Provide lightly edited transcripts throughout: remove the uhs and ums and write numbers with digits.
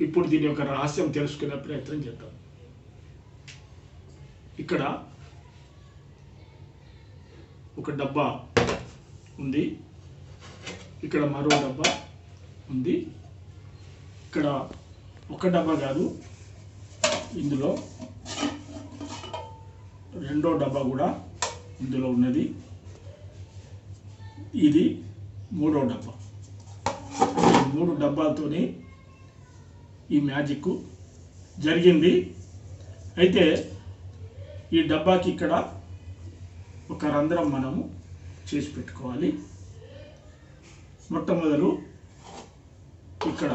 ఇప్పుడు దీని యొక్క రహస్యం తెలుసుకునే ప్రయత్నం చేద్దాం. ఇక్కడ ఒక డబ్బా ఉంది, ఇక్కడ మరో డబ్బా ఉంది. ఇక్కడ ఒక డబ్బా కాదు, ఇందులో రెండో డబ్బా కూడా ఇందులో ఉన్నది. ఇది మూడో డబ్బా. ఈ 3 డబ్బాలతోనే ఈ మ్యాజిక్ జరిగింది. అయితే ఈ డబ్బాకి ఇక్కడ ఒక రంధ్రం మనము చేసి పెట్టుకోవాలి. మొట్టమొదలు ఇక్కడ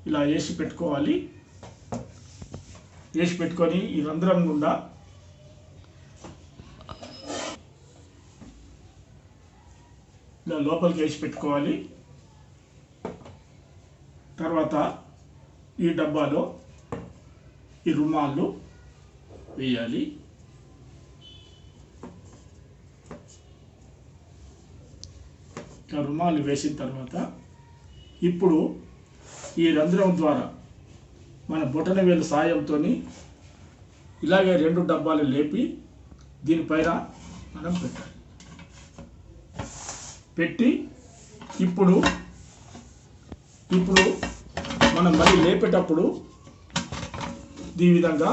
ఇలా వేసి పెట్టుకోవాలి. వేసి పెట్టుకొని ఈ రంధ్రం గుండా ఇలా లోపలికి వేసి పెట్టుకోవాలి. తర్వాత ఈ డబ్బాలో ఈ రుమాళ్ళు వేయాలి. రుమాలు వేసిన తర్వాత ఇప్పుడు ఈ రంధ్రం ద్వారా మన బొటనవేలు సాయంతో ఇలాగే 2 డబ్బాలు లేపి దీనిపైన మనం పెట్టాలి. పెట్టి ఇప్పుడు మనం మళ్ళీ లేపేటప్పుడు ఈ విధంగా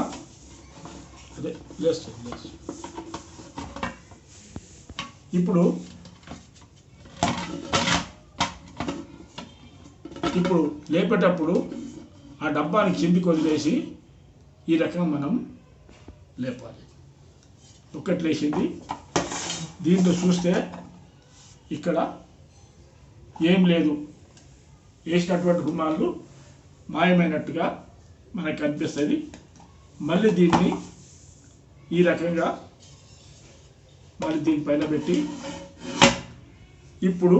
ఇప్పుడు లేపేటప్పుడు ఆ డబ్బాని కిందికి వదిలేసి ఈ రకంగా మనం లేపాలి. ఒకటి లేచింది. దీంట్లో చూస్తే ఇక్కడ ఏం లేదు, వేసినటువంటి రుమాళ్ళు మాయమైనట్టుగా మనకు కనిపిస్తుంది. మళ్ళీ దీన్ని ఈ రకంగా మళ్ళీ దీనిపైన పెట్టి ఇప్పుడు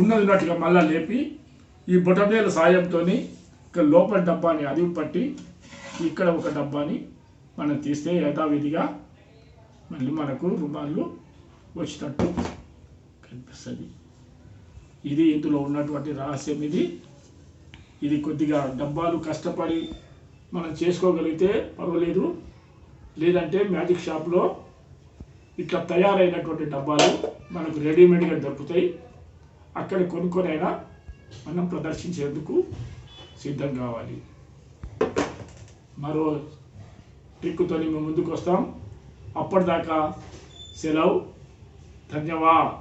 ఉన్నట్టుగా మళ్ళీ లేపి ఈ బొటనవేలు సాయంతో ఇక్కడ లోపల డబ్బాని అదివి పట్టి ఇక్కడ ఒక డబ్బాని మనం తీస్తే యథావిధిగా మళ్ళీ మనకు రుమాళ్ళు వచ్చినట్టు కనిపిస్తుంది. ఇది ఇందులో ఉన్నటువంటి రహస్యం. ఇది కొద్దిగా డబ్బాలు కష్టపడి మనం చేసుకోగలిగితే పర్వాలేదు. లేదంటే మ్యాజిక్ షాప్లో ఇట్లా తయారైనటువంటి డబ్బాలు మనకు రెడీమేడ్గా దొరుకుతాయి. అక్కడ కొనుక్కొనైనా మనం ప్రదర్శించేందుకు సిద్ధం కావాలి. మరో ట్రిక్తో మేము ముందుకు వస్తాం. అప్పటిదాకా సెలవు. ధన్యవాదాలు.